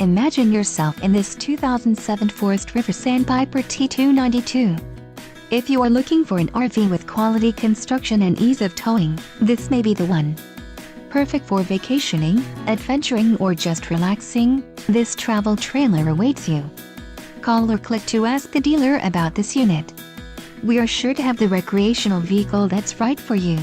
Imagine yourself in this 2007 Forest River Sandpiper T292. If you are looking for an RV with quality construction and ease of towing, this may be the one. Perfect for vacationing, adventuring, or just relaxing, this travel trailer awaits you. Call or click to ask the dealer about this unit. We are sure to have the recreational vehicle that's right for you.